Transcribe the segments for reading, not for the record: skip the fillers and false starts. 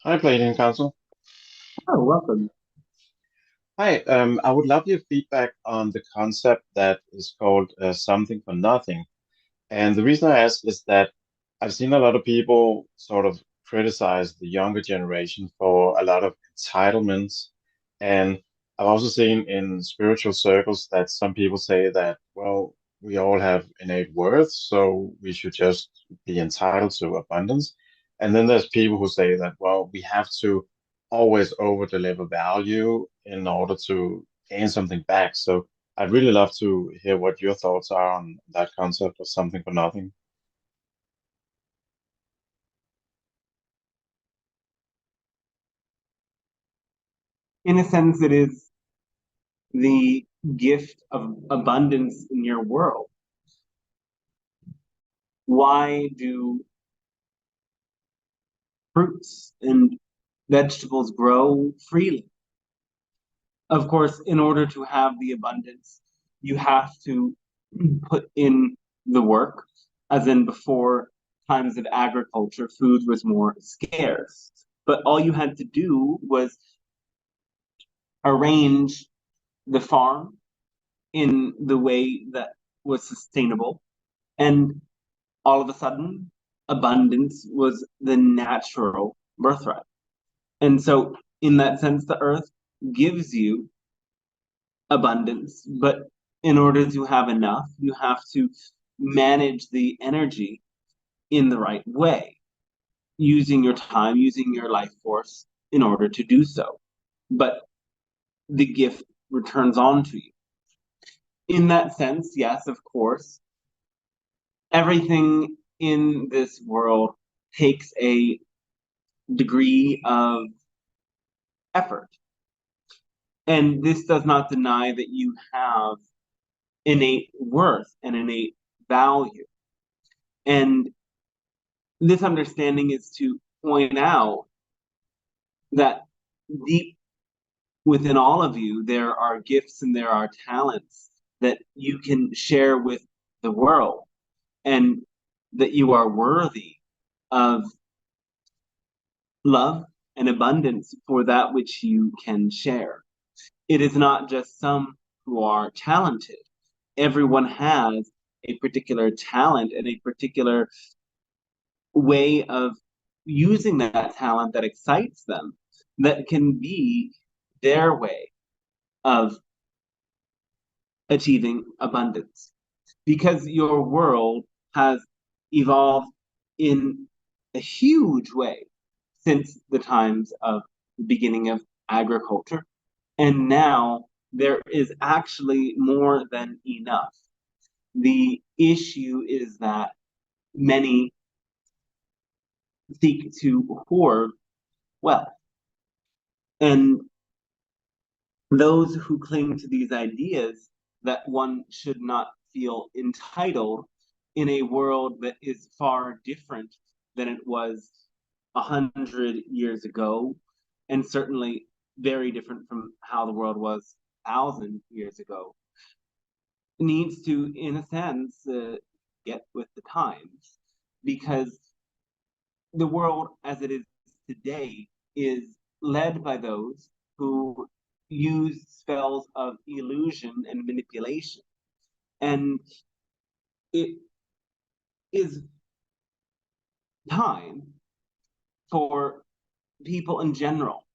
Hi, Pleiadian Council. Oh, welcome. Hi, I would love your feedback on the concept that is called something for nothing. And the reason I ask is that I've seen a lot of people sort of criticize the younger generation for a lot of entitlements. And I've also seen in spiritual circles that some people say that, well, we all have innate worth, so we should just be entitled to abundance. And then there's people who say that, well, we have to always over deliver value in order to gain something back. So I'd really love to hear what your thoughts are on that concept of something for nothing. In a sense, it is the gift of abundance in your world. Why do fruits and vegetables grow freely? Of course, in order to have the abundance, you have to put in the work, as in before times of agriculture, food was more scarce. But all you had to do was arrange the farm in the way that was sustainable. And all of a sudden, abundance was the natural birthright. And so, in that sense, the earth gives you abundance, but in order to have enough, you have to manage the energy in the right way, using your time, using your life force in order to do so. But the gift returns on to you. In that sense, yes, of course, everything in this world takes a degree of effort. And this does not deny that you have innate worth and innate value. And this understanding is to point out that deep within all of you, there are gifts and there are talents that you can share with the world, and that you are worthy of love and abundance for that which you can share. It is not just some who are talented. Everyone has a particular talent and a particular way of using that talent that excites them, that can be their way of achieving abundance. Because your world has evolved in a huge way since the times of the beginning of agriculture. And now there is actually more than enough. The issue is that many seek to hoard wealth. And those who cling to these ideas that one should not feel entitled in a world that is far different than it was 100 years ago, and certainly very different from how the world was 1,000 years ago, needs to, in a sense, get with the times, because the world as it is today is led by those who use spells of illusion and manipulation. And it is time for people in general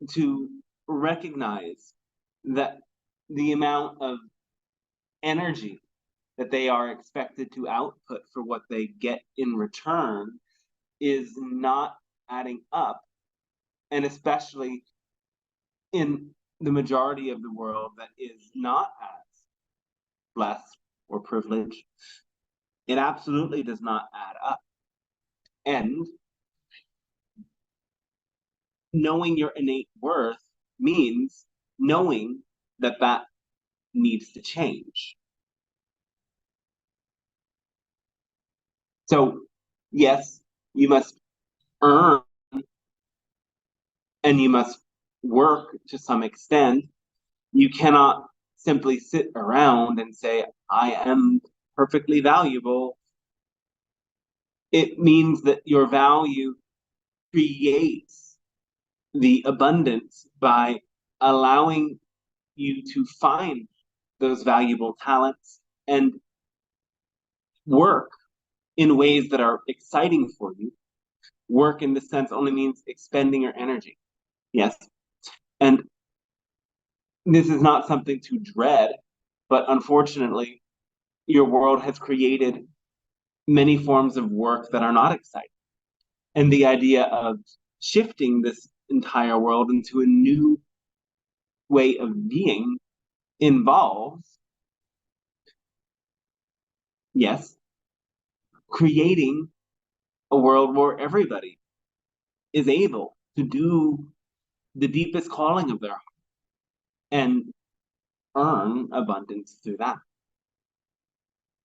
to recognize that the amount of energy that they are expected to output for what they get in return is not adding up, and especially in the majority of the world that is not as blessed or privileged, it absolutely does not add up. And knowing your innate worth means knowing that that needs to change. So, yes, you must earn and you must work to some extent. You cannot simply sit around and say, I am perfectly valuable. It means that your value creates the abundance by allowing you to find those valuable talents and work in ways that are exciting for you. Work in this sense only means expending your energy. Yes. And this is not something to dread, but unfortunately, your world has created many forms of work that are not exciting. And the idea of shifting this entire world into a new way of being involves, yes, creating a world where everybody is able to do the deepest calling of their heart and earn abundance through that.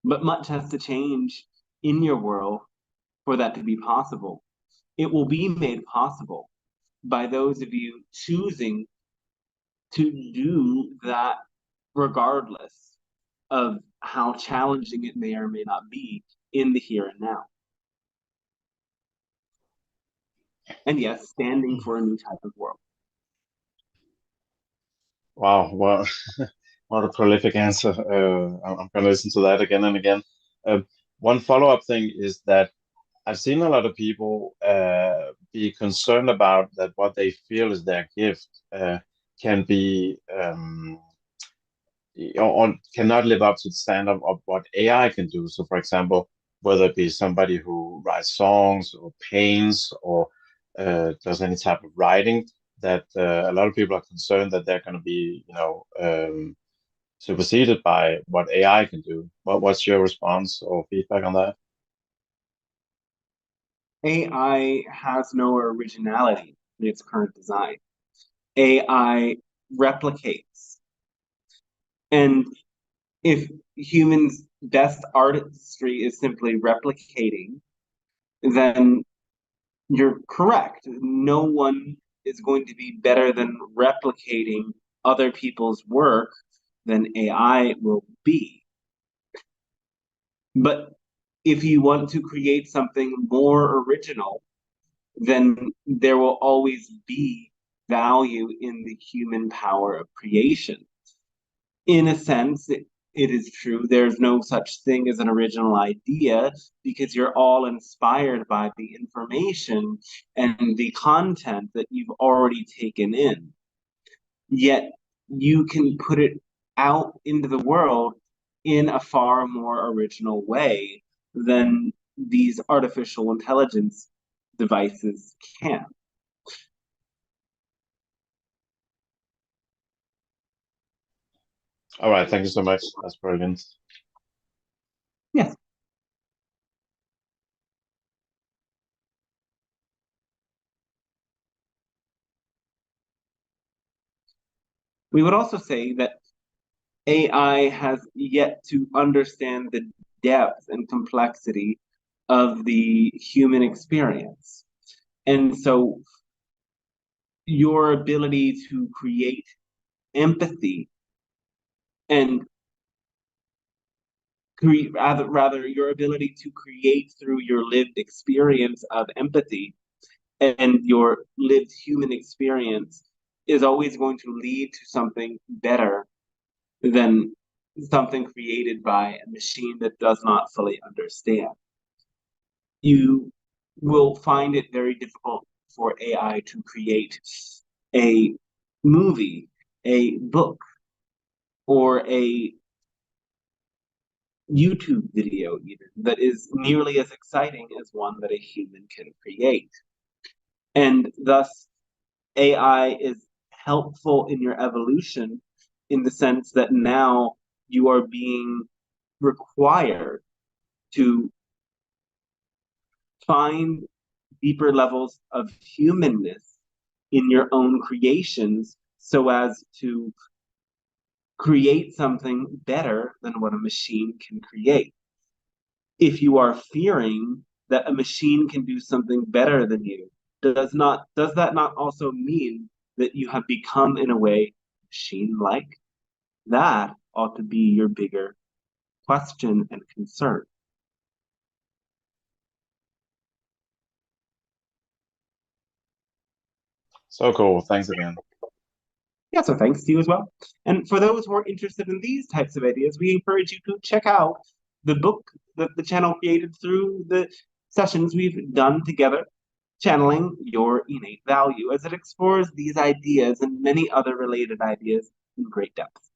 But much has to change in your world for that to be possible. It will be made possible by those of you choosing to do that regardless of how challenging it may or may not be in the here and now. And yes, standing for a new type of world. Wow, well, what a prolific answer. I'm going to listen to that again and again. One follow-up thing is that I've seen a lot of people be concerned about that what they feel is their gift can be or cannot live up to the standard of what AI can do. So, for example, whether it be somebody who writes songs or paints or does any type of writing, that a lot of people are concerned that they're going to be, superseded by what AI can do. What's your response or feedback on that? AI has no originality in its current design. AI replicates. And if humans' best artistry is simply replicating, then you're correct. No one is going to be better than replicating other people's work than AI will be. But if you want to create something more original, then there will always be value in the human power of creation. In a sense, it is true. There's no such thing as an original idea because you're all inspired by the information and the content that you've already taken in. Yet you can put it out into the world in a far more original way than these artificial intelligence devices can. All right, thank you so much. That's brilliant. Yes. We would also say that AI has yet to understand the depth and complexity of the human experience. And so your ability to create empathy and rather your ability to create through your lived experience of empathy and your lived human experience is always going to lead to something better than something created by a machine that does not fully understand. You will find it very difficult for AI to create a movie, a book, or a YouTube video, even that is nearly as exciting as one that a human can create. And thus, AI is helpful in your evolution in the sense that now you are being required to find deeper levels of humanness in your own creations so as to create something better than what a machine can create. If you are fearing that a machine can do something better than you, does that not also mean that you have become in a way machine like? That ought to be your bigger question and concern. So cool. Thanks again. Yeah, so thanks to you as well. And for those who are interested in these types of ideas, we encourage you to check out the book that the channel created through the sessions we've done together, Channeling Your Innate Value, as it explores these ideas and many other related ideas in great depth.